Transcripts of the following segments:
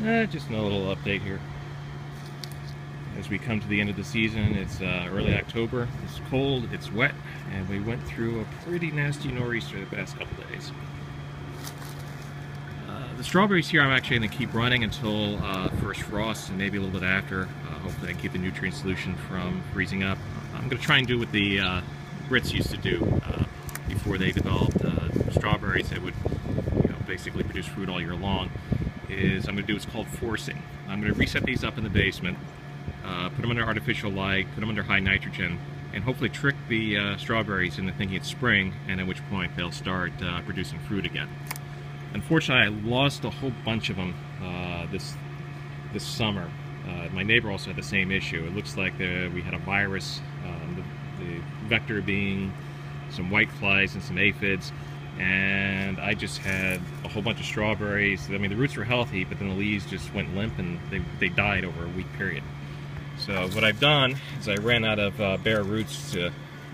Just a little update here. As we come to the end of the season, it's early October, it's cold, it's wet, and we went through a pretty nasty nor'easter the past couple days. The strawberries here I'm actually going to keep running until first frost and maybe a little bit after. Hopefully I can keep the nutrient solution from freezing up. I'm going to try and do what the Brits used to do before they developed strawberries that would basically produce fruit all year long. I'm going to do what's called forcing. I'm going to reset these up in the basement, put them under artificial light, put them under high nitrogen, and hopefully trick the strawberries into thinking it's spring, and at which point they'll start producing fruit again. Unfortunately, I lost a whole bunch of them this summer. My neighbor also had the same issue. It looks like we had a virus, the vector being some whiteflies and some aphids, and I just had a whole bunch of strawberries. I mean, the roots were healthy, but then the leaves just went limp and they died over a week period. So what I've done is I ran out of bare roots to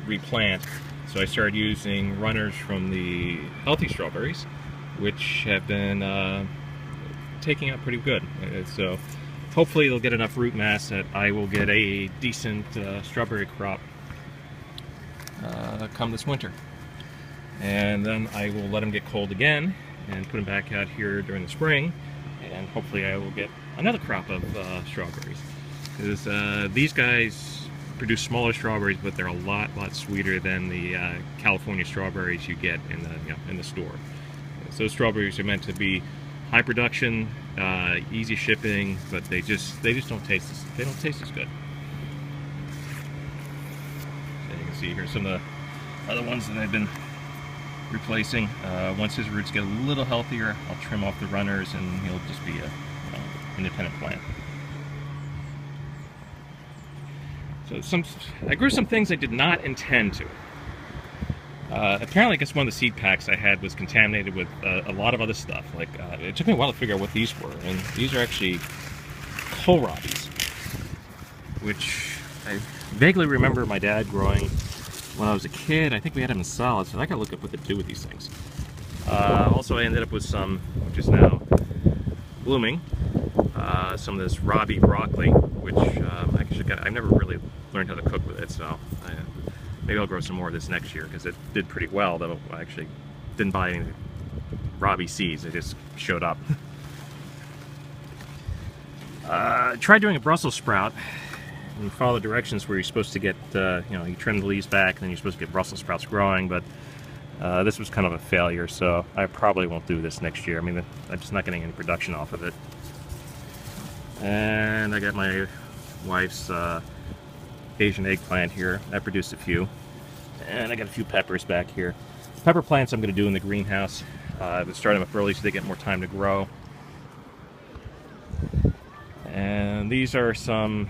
replant, so I started using runners from the healthy strawberries, which have been taking out pretty good. So hopefully they'll get enough root mass that I will get a decent strawberry crop come this winter. And then I will let them get cold again and put them back out here during the spring, and hopefully I will get another crop of strawberries. Because these guys produce smaller strawberries, but they're a lot sweeter than the California strawberries you get in the store. So those strawberries are meant to be high production, easy shipping, but they just don't taste as good. So you can see here some of the other ones that I've been replacing. Once his roots get a little healthier, I'll trim off the runners and he'll just be a independent plant. So I grew some things I did not intend to. Apparently, I guess one of the seed packs I had was contaminated with a lot of other stuff. Like, it took me a while to figure out what these were, and these are actually kohlrabis, which I vaguely remember my dad growing when I was a kid. I think we had them in salads, so I gotta look up what to do with these things. Also, I ended up with some, which is now blooming, some of this Rabi broccoli, which I've never really learned how to cook with it, so maybe I'll grow some more of this next year, because it did pretty well, though I actually didn't buy any Rabi seeds, they just showed up. Tried doing a Brussels sprout and follow the directions where you're supposed to get, you trim the leaves back and then you're supposed to get Brussels sprouts growing, but this was kind of a failure, so I probably won't do this next year. I mean, I'm just not getting any production off of it. And I got my wife's Asian eggplant here. I produced a few. And I got a few peppers back here. Pepper plants I'm going to do in the greenhouse. I've been starting them up early so they get more time to grow. And these are some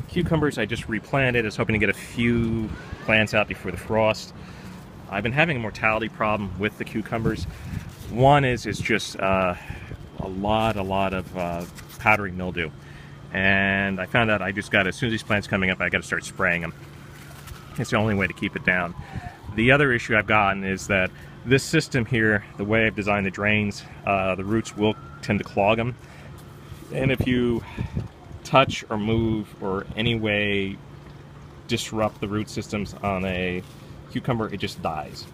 cucumbers I just replanted. I was hoping to get a few plants out before the frost. I've been having a mortality problem with the cucumbers. One is just a lot of powdery mildew. And I found out as soon as these plants coming up, I got to start spraying them. It's the only way to keep it down. The other issue I've gotten is that this system here, the way I've designed the drains, the roots will tend to clog them. And if you touch or move or any way disrupt the root systems on a cucumber, it just dies.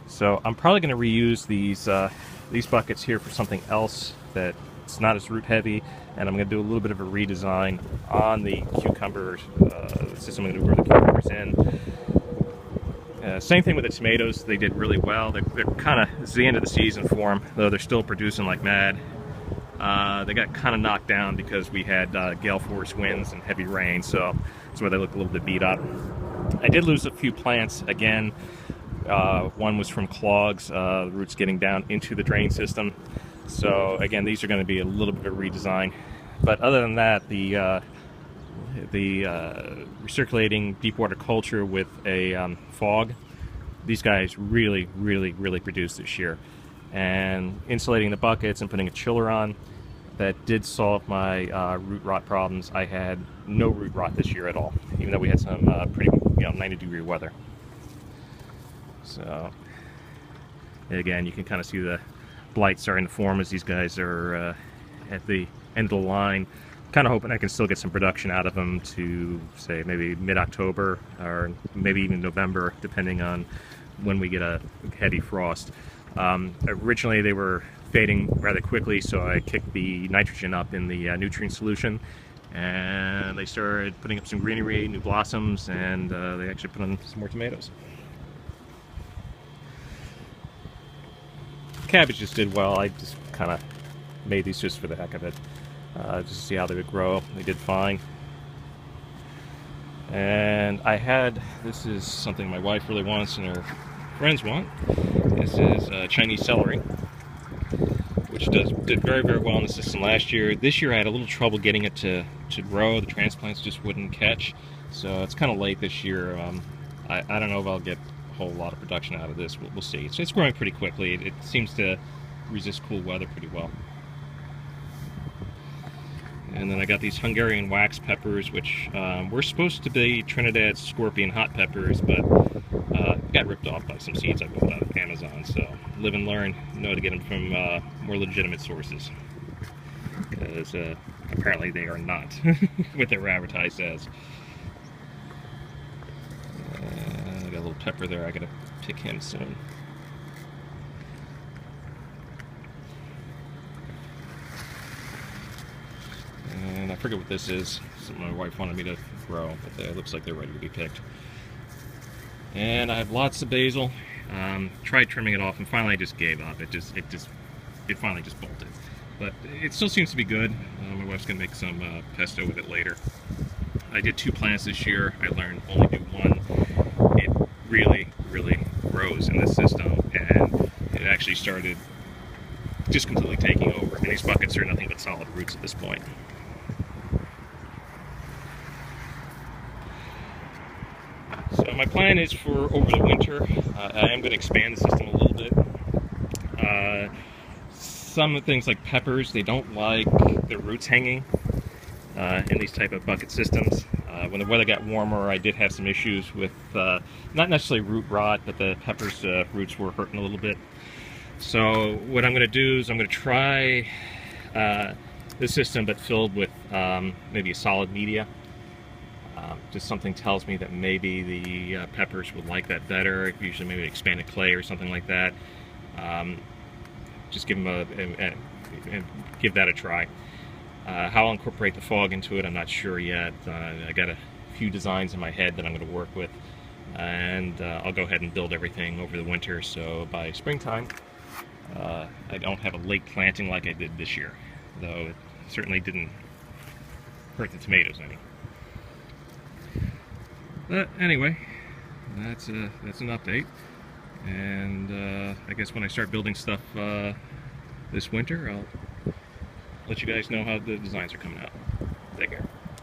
So I'm probably going to reuse these buckets here for something else that it's not as root heavy, and I'm going to do a little bit of a redesign on the cucumber system I'm going to grow the cucumbers in. Same thing with the tomatoes. They did really well. They're kind of, it's the end of the season for them, though they're still producing like mad. They got kind of knocked down because we had gale force winds and heavy rain, so that's why they look a little bit beat up. I did lose a few plants again. One was from clogs, the roots getting down into the drain system. So again, these are going to be a little bit of a redesign. But other than that, the recirculating deep water culture with a fog, these guys really produced this year. And insulating the buckets and putting a chiller on, that did solve my root rot problems. I had no root rot this year at all, even though we had some pretty 90-degree weather. So again, you can kind of see the blight starting to form as these guys are at the end of the line. Kind of hoping I can still get some production out of them to, say, maybe mid-October or maybe even November, depending on when we get a heavy frost. Originally they were fading rather quickly, so I kicked the nitrogen up in the nutrient solution, and they started putting up some greenery, new blossoms, and they actually put on some more tomatoes. Cabbages did well. I just kind of made these just for the heck of it. Just to see how they would grow. They did fine. And I had, this is something my wife really wants and her friends want. This is Chinese celery, which did very, very well in the system last year. This year I had a little trouble getting it to grow. The transplants just wouldn't catch. So it's kind of late this year. I don't know if I'll get a whole lot of production out of this. We'll see. It's growing pretty quickly. It seems to resist cool weather pretty well. And then I got these Hungarian wax peppers, which were supposed to be Trinidad scorpion hot peppers, but got ripped off by some seeds I bought out of Amazon. So live and learn, know to get them from more legitimate sources, because apparently they are not what they were advertised as. I got a little pepper there. I gotta pick him soon. And I forget what this is. Something my wife wanted me to grow, but it looks like they're ready to be picked. And I have lots of basil. Tried trimming it off, and finally I just gave up. It finally just bolted. But it still seems to be good. My wife's gonna make some pesto with it later. I did 2 plants this year. I learned only do 1. It really, really grows in this system, and it actually started just completely taking over. And these buckets are nothing but solid roots at this point. So my plan is for over the winter, I am going to expand the system a little bit. Some things like peppers, they don't like their roots hanging in these type of bucket systems. When the weather got warmer, I did have some issues with, not necessarily root rot, but the peppers' roots were hurting a little bit. So what I'm going to do is I'm going to try this system, but filled with maybe a solid media. Just something tells me that maybe the peppers would like that better. Usually maybe expanded clay or something like that. Just give them give that a try. How I'll incorporate the fog into it, I'm not sure yet. I got a few designs in my head that I'm going to work with, and I'll go ahead and build everything over the winter, so by springtime I don't have a late planting like I did this year, though it certainly didn't hurt the tomatoes any. But anyway, that's an update, and I guess when I start building stuff this winter, I'll let you guys know how the designs are coming out. Take care.